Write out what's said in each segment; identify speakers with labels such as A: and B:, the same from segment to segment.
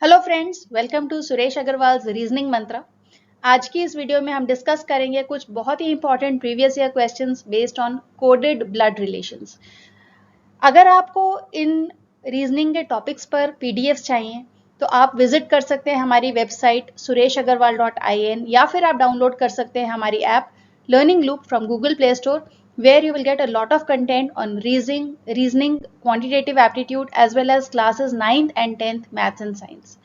A: Hello friends, welcome to Suresh Agarwal reasoning mantra. आज की इस वीडियो में हम डिस्कस करेंगे कुछ बहुत ही important previous year questions based on coded blood relations. अगर आपको इन रीजनिंग के टॉपिक्स पर पीडीएफ्स चाहिए तो आप विजिट कर सकते हैं हमारी वेबसाइट sureshagarwal.in या फिर आप डाउनलोड कर सकते हैं हमारी app learning loop from Google play store, where you will get a lot of content on reasoning, quantitative aptitude as well as classes 9th and 10th maths and science।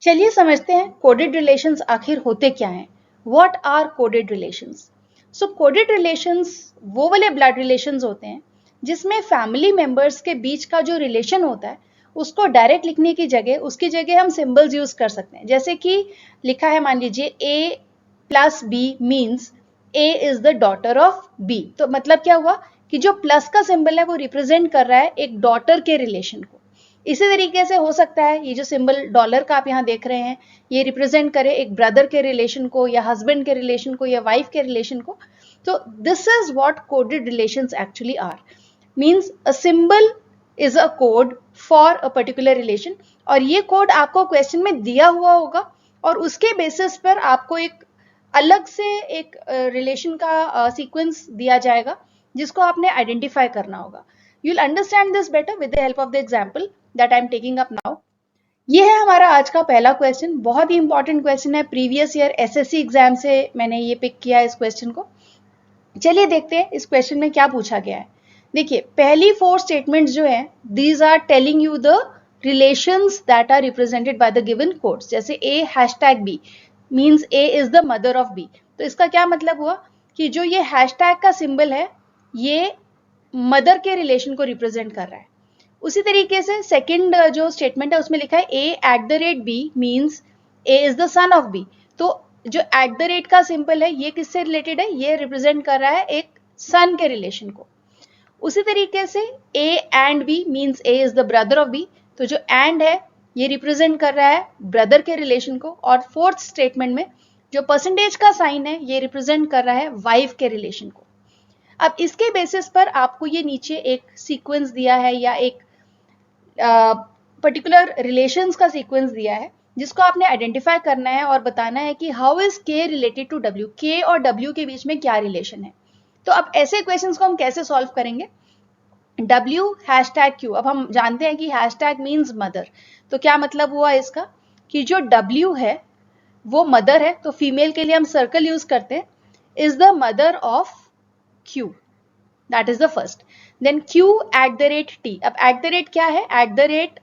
A: चलिए समझते हैं कोडेड रिलेशंस आखिर होते क्या हैं। What are coded relations? So coded relations वो वाले blood relations होते हैं जिसमें फैमिली मेंबर्स के बीच का जो रिलेशन होता है उसको डायरेक्ट लिखने की जगह उसकी जगह हम सिंबल्स यूज कर सकते हैं। जैसे कि लिखा है, मान लीजिए A plus B means A is the daughter of B। तो मतलब क्या हुआ कि जो प्लस का सिंबल है वो रिप्रेजेंट कर रहा है एक डॉटर के रिलेशन को। इसी तरीके से हो सकता है ये जो सिंबल डॉलर का आप यहाँ देख रहे हैं ये रिप्रेजेंट करे एक ब्रदर के रिलेशन को या हस्बैंड के रिलेशन को या वाइफ के रिलेशन को। तो this is what coded relations actually are. Means a symbol is a code for a particular relation, और ये कोड आपको क्वेश्चन में दिया हुआ होगा और उसके बेसिस पर आपको एक अलग से एक रिलेशन का सीक्वेंस दिया जाएगा जिसको आपने आइडेंटिफाई करना होगा। You will understand this better with the help of the example that I am taking up now. ये है हमारा आज का पहला क्वेश्चन, बहुत ही इंपॉर्टेंट क्वेश्चन है, प्रीवियस ईयर एसएससी एग्जाम से मैंने ये पिक किया इस क्वेश्चन को। चलिए देखते हैं इस क्वेश्चन में क्या पूछा गया है। देखिए पहली 4 स्टेटमेंट्स जो है these are telling you the relations that are represented by the given codes. जैसे A hashtag B means A is the mother of B। तो इसका क्या मतलब हुआ कि जो ये हैशटैग का सिंबल है ये मदर के रिलेशन को रिप्रेजेंट कर रहा है। उसी तरीके से सेकंड जो स्टेटमेंट है उसमें लिखा है A@B means A is the son of B। तो जो एट द रेट का सिंबल है ये किससे रिलेटेड है, ये रिप्रेजेंट कर रहा है एक सन के रिलेशन को। उसी तरीके से A and B means A is the brother of B। तो जो एंड है ये रिप्रेजेंट कर रहा है ब्रदर के रिलेशन को। और फोर्थ स्टेटमेंट में जो परसेंटेज का साइन है ये रिप्रेजेंट कर रहा है वाइफ के रिलेशन को। अब इसके बेसिस पर आपको ये नीचे एक सीक्वेंस दिया है या एक पर्टिकुलर रिलेशंस का सीक्वेंस दिया है जिसको आपने आइडेंटिफाई करना है और बताना है कि हाउ इज के रिलेटेड टू डब्ल्यू, के और डब्ल्यू के बीच में क्या रिलेशन है। तो अब ऐसे क्वेश्चंस को हम कैसे सॉल्व करेंगे। W हैशटैग Q, अब हम जानते हैं कि हैशटैग मीन्स मदर। तो क्या मतलब हुआ इसका कि जो W है वो मदर है, तो फीमेल के लिए हम सर्कल यूज करते हैं, is the mother of Q, that is the first. Then Q@T। अब एट द रेट क्या है, at the rate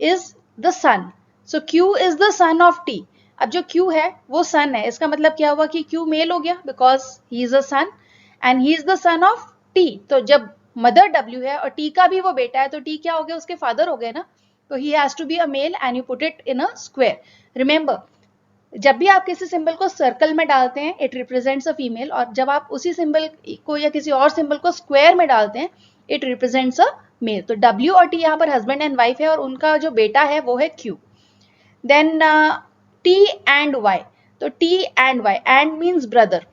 A: is the son, so Q is the son of T। अब जो Q है वो सन है, इसका मतलब क्या हुआ कि Q मेल हो गया because he is a son and he is the son of T। तो जब मदर W है और T का भी वो बेटा है तो T क्या हो गया, उसके फादर हो गए ना। तो he has to be a male and you put it in a square. Remember, जब भी आप किसी सिंबल को सर्कल में डालते हैं इट रिप्रेजेंट्स अ फीमेल, और जब आप उसी सिंबल को या किसी और सिंबल को स्क्वायर में डालते हैं इट रिप्रेजेंट्स अ मेल। तो W और T यहाँ पर हस्बैंड एंड वाइफ है और उनका जो बेटा है वो है Q। Then T and Y, तो T and Y, and means brother,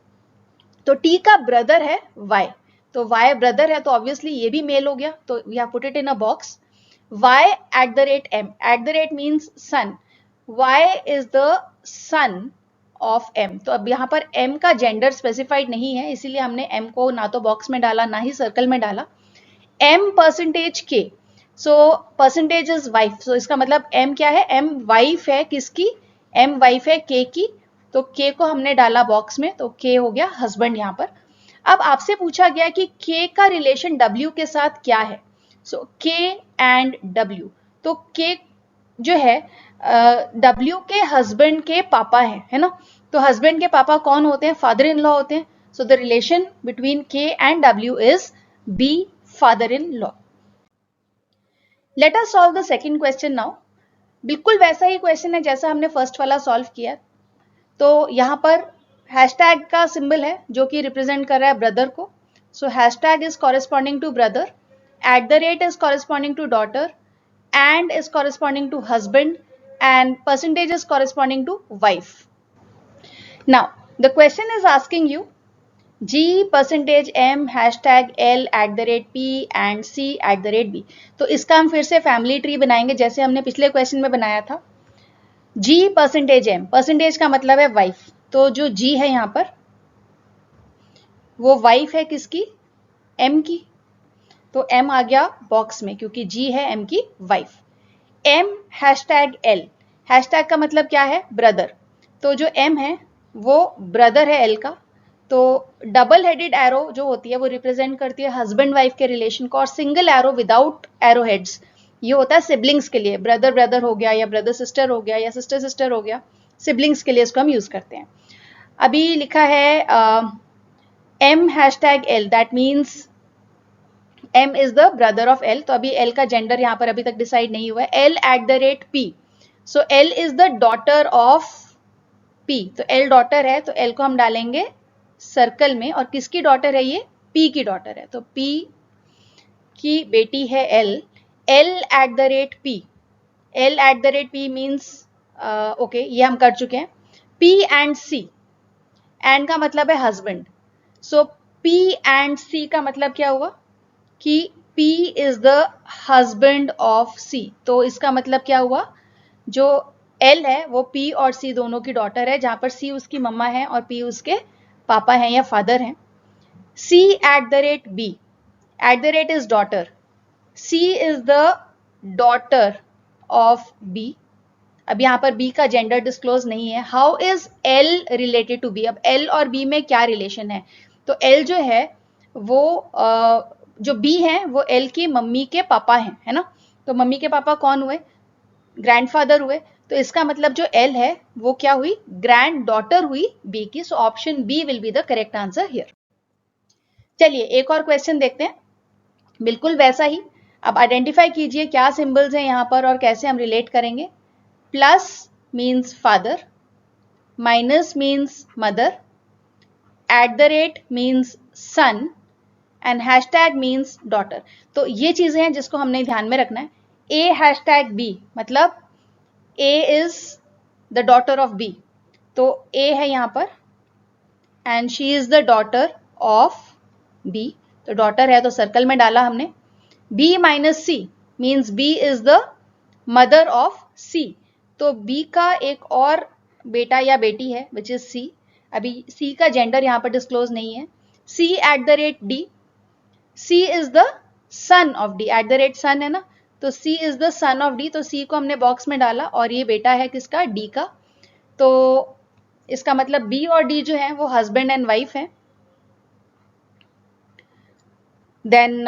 A: तो T का ब्रदर है Y, तो Y ब्रदर है तो ऑब्वियसली ये भी मेल हो गया, तो we have put it in a box. Y@M, at the rate means son, Y is the son of M। तो अब यहाँ पर M का जेंडर स्पेसिफाइड नहीं है इसीलिए हमने M को ना तो बॉक्स में डाला ना ही सर्कल में डाला। M percentage K, so percentage is wife, so इसका मतलब M क्या है, M वाइफ है किसकी, M वाइफ है K की। तो K को हमने डाला बॉक्स में तो K हो गया हस्बैंड यहाँ पर। अब आपसे पूछा गया कि K का रिलेशन W के साथ क्या है। सो K एंड W, तो K जो है W के हस्बैंड के पापा है ना। तो हस्बैंड के पापा कौन होते हैं, फादर इन लॉ होते हैं। So the relation between K and W is B father in law. Let us solve the second question now. बिल्कुल वैसा ही क्वेश्चन है जैसा हमने फर्स्ट वाला सॉल्व किया। तो यहाँ पर हैशटैग का सिंबल है जो कि रिप्रेजेंट कर रहा है ब्रदर को। So hashtag is corresponding to brother, at the rate is corresponding to daughter, and is corresponding to husband, and percentage is corresponding to wife. Now the question is asking you G%M #L@P and C@B। तो इसका हम फिर से family tree बनाएंगे जैसे हमने पिछले question में बनाया था। G%M, परसेंटेज का मतलब है वाइफ, तो जो G है यहाँ पर वो वाइफ है किसकी, M की, तो M आ गया बॉक्स में क्योंकि G है M की वाइफ। M #L, हैशटैग का मतलब क्या है, ब्रदर, तो जो M है वो ब्रदर है L का, तो डबल हेडेड एरो जो होती है वो रिप्रेजेंट करती है हस्बैंड वाइफ के रिलेशन को, और single arrow without arrow heads ये होता है सिबलिंग्स के लिए, ब्रदर ब्रदर हो गया या ब्रदर सिस्टर हो गया या सिस्टर सिस्टर हो गया, सिबलिंग्स के लिए इसको हम यूज करते हैं। अभी लिखा है M #L, that means M is the brother of L, तो अभी L का जेंडर यहाँ पर अभी तक डिसाइड नहीं हुआ है। L@P, so L is the daughter of P, तो L डॉटर है तो L को हम डालेंगे सर्कल में, और किसकी डॉटर है ये, P की डॉटर है, तो P की बेटी है L। L@P, L@P means okay ये हम कर चुके हैं। P एंड C, एंड का मतलब है husband, so P and C का मतलब क्या हुआ कि P is the husband of C, तो इसका मतलब क्या हुआ, जो L है वो P और C दोनों की डॉटर है, जहां पर C उसकी मम्मा है और P उसके पापा हैं या फादर हैं। C@B, @ is daughter, C is the daughter of B, अब यहाँ पर B का जेंडर डिस्क्लोज नहीं है। How is L related to B, अब L और B में क्या रिलेशन है, तो L जो है वो जो B है वो L की मम्मी के पापा हैं, है ना, तो मम्मी के पापा कौन हुए, ग्रैंडफादर हुए, तो इसका मतलब जो L है वो क्या हुई, ग्रैंड डॉटर हुई B की, so option B will be the correct answer here. चलिए एक और क्वेश्चन देखते हैं, बिल्कुल वैसा ही। अब आइडेंटिफाई कीजिए क्या सिंबल्स हैं यहाँ पर और कैसे हम रिलेट करेंगे। Plus means father, minus means mother, @ means son and hashtag means daughter. तो ये चीजें हैं जिसको हमने ध्यान में रखना है। A#B मतलब A is the daughter of B, तो A है यहां पर and she is the daughter of B, तो डॉटर है तो सर्कल में डाला हमने। B - C means B is the mother of C, तो B का एक और बेटा या बेटी है विच इज C, अभी C का जेंडर यहां पर डिस्क्लोज नहीं है। C@D, C is the son of D, @ सन है ना, तो C is the son of D, तो C को हमने बॉक्स में डाला और ये बेटा है किसका, D का, तो इसका मतलब B और D जो है वो हस्बैंड एंड वाइफ है। Then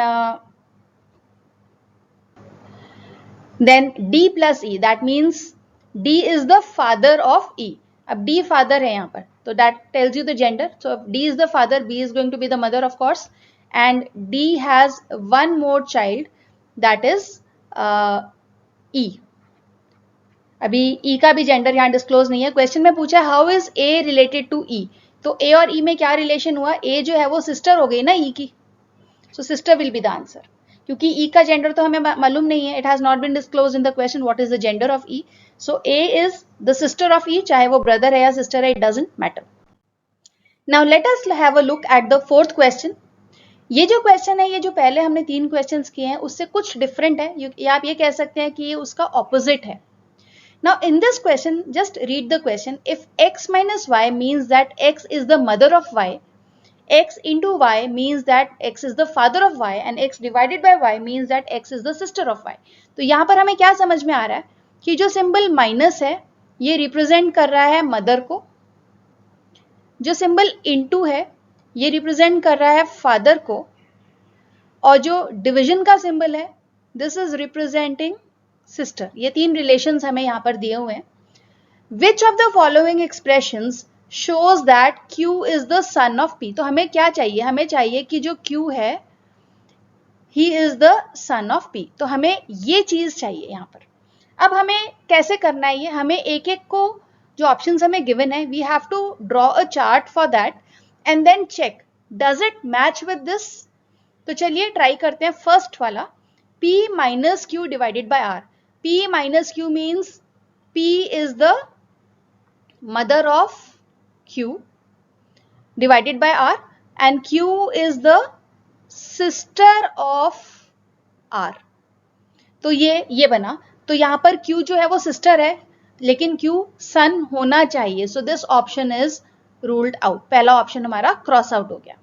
A: D + E, that means D is the father of E, अब D फादर है यहाँ पर, तो that tells you the gender, so D is the father, B is going to be the mother of course, and D has one more child that is E। अभी E का भी gender यहाँ disclose नहीं है। Question में पूछा how is A related to E, तो A और E में क्या रिलेशन हुआ, A जो है वो सिस्टर हो गई ना E की, so sister will be the answer, क्योंकि E का जेंडर तो हमें मालूम नहीं है, it has not been disclose in the question what is the gender of E, so A is the sister of E, चाहे वो ब्रदर है या सिस्टर है, it doesn't matter. Now let us have a look at the fourth question. ये जो question है, ये जो पहले हमने 3 क्वेश्चंस किए हैं उससे कुछ डिफरेंट है, या आप ये कह सकते हैं कि ये उसका ऑपोजिट है। Now in this question, just read the question. If x minus y means that x is the mother of y, x into y means that x is the father of y, and x divided by y means that x is the sister of y. तो यहाँ पर हमें क्या समझ में आ रहा है कि जो सिंबल माइनस है ये रिप्रेजेंट कर रहा है मदर को, जो सिंबल इनटू है ये रिप्रेजेंट कर रहा है फादर को, और जो डिवीजन का सिंबल है दिस इज रिप्रेजेंटिंग सिस्टर। ये 3 रिलेशंस हमें यहां पर दिए हुए हैं। Which of the following expressions shows that Q is the son of P, तो हमें क्या चाहिए, हमें चाहिए कि जो Q है ही is the son of P, तो हमें ये चीज चाहिए यहां पर। अब हमें कैसे करना है ये, हमें एक एक को जो ऑप्शंस हमें गिवन है we have to draw a chart for that and then check does it match with this. तो चलिए ट्राई करते हैं फर्स्ट वाला, P minus Q divided by R. P minus Q means P is the mother of Q divided by R, and Q is the sister of R. तो ये बना, तो यहां पर Q जो है वो सिस्टर है, लेकिन Q सन होना चाहिए, so this option is ruled out. पहला ऑप्शन हमारा क्रॉस आउट हो गया।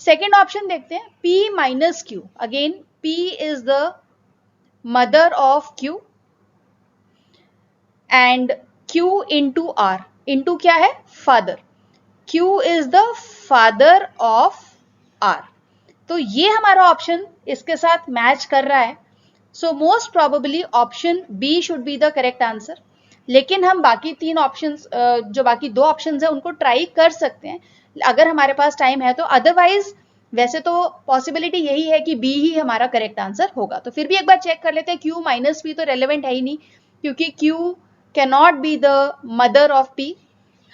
A: सेकेंड ऑप्शन देखते हैं, P minus Q। Again P is the mother of Q and Q into R। Into क्या है? Father. Q is the father of R। तो ये हमारा ऑप्शन इसके साथ मैच कर रहा है, so most probably option B should be the correct answer. लेकिन हम बाकी तीन ऑप्शंस, जो बाकी दो ऑप्शंस हैं उनको ट्राई कर सकते हैं अगर हमारे पास टाइम है तो। अदरवाइज वैसे तो पॉसिबिलिटी यही है कि बी ही हमारा करेक्ट आंसर होगा। तो फिर भी एक बार चेक कर लेते हैं, Q माइनस पी तो रेलेवेंट है ही नहीं, क्योंकि Q can not be the mother of P।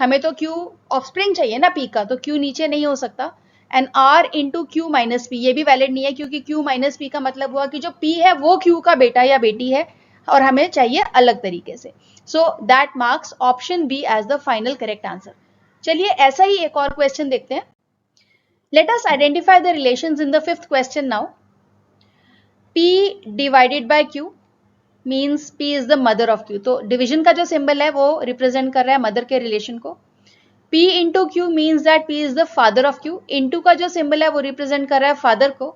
A: हमें तो Q ऑफस्प्रिंग चाहिए ना P का, तो Q नीचे नहीं हो सकता। And R into Q minus P ये भी वैलिड नहीं है, क्योंकि Q माइनस पी का मतलब हुआ कि जो P है वो Q का बेटा या बेटी है और हमें चाहिए अलग तरीके से। So that marks option B as the final correct answer. चलिए ऐसा ही एक और क्वेश्चन देखते हैं। Let us identify the relations in the fifth question now. P divided by Q means P is the mother of Q। तो division का जो सिंबल है वो रिप्रेजेंट कर रहा है मदर के रिलेशन को। P into Q means that P is the father of Q। Into का जो सिंबल है वो रिप्रेजेंट कर रहा है फादर को।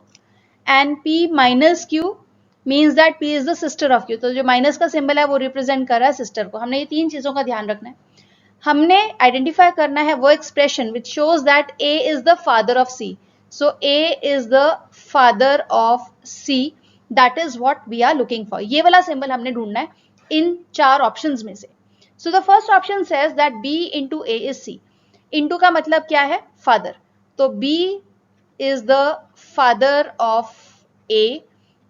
A: And P minus Q means that P is the sister of Q। तो जो माइनस का सिंबल है वो रिप्रेजेंट कर रहा है सिस्टर को। हमने ये तीन चीजों का ध्यान रखना है। हमने आइडेंटिफाई करना है वो expression which shows that A is the father of C। So A is the father of C, that is what we are looking for. ये वाला सिंबल हमने ढूंढना है इन चार ऑप्शंस में से। So the first option says that B into A is C। Into का मतलब क्या है? फादर। तो B is the father of A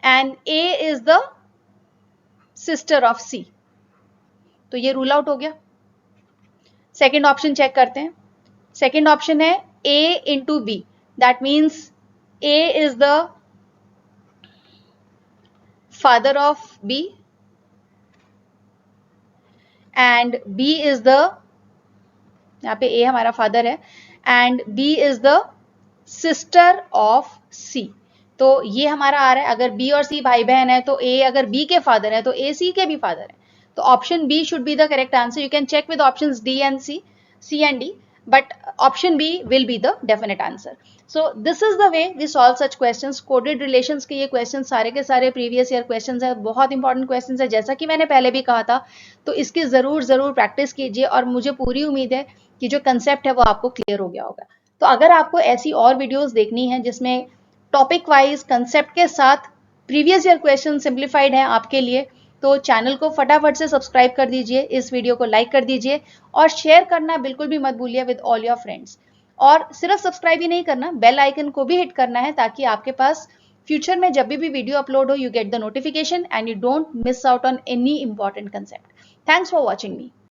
A: and A is the sister of C। तो ये रूल आउट हो गया। सेकेंड ऑप्शन चेक करते हैं। सेकेंड ऑप्शन है A into B, that means A is the father of B and B is the, यहाँ पे A हमारा फादर है and B is the sister of C। तो ये हमारा आ रहा है, अगर B और C भाई बहन है तो A अगर B के फादर है तो A C के भी फादर है। तो option B should be the correct answer. You can check with options D and C and D, but option B will be the definite answer. So this is the way we solve such questions. Coded relations के ये questions सारे के सारे previous year questions है, बहुत important questions है। जैसा कि मैंने पहले भी कहा था, तो इसकी जरूर प्रैक्टिस कीजिए और मुझे पूरी उम्मीद है कि जो कंसेप्ट है वो आपको क्लियर हो गया होगा। तो अगर आपको ऐसी और वीडियोस देखनी है जिसमें टॉपिक वाइज कंसेप्ट के साथ प्रीवियस ईयर क्वेश्चन सिंप्लीफाइड है आपके लिए, तो चैनल को फटाफट से सब्सक्राइब कर दीजिए, इस वीडियो को लाइक कर दीजिए और शेयर करना बिल्कुल भी मत भूलिए विद ऑल योर फ्रेंड्स। और सिर्फ सब्सक्राइब ही नहीं करना, बेल आइकन को भी हिट करना है, ताकि आपके पास फ्यूचर में जब भी वीडियो अपलोड हो, you get the notification and you don't miss out on any important concept. Thanks for watching me.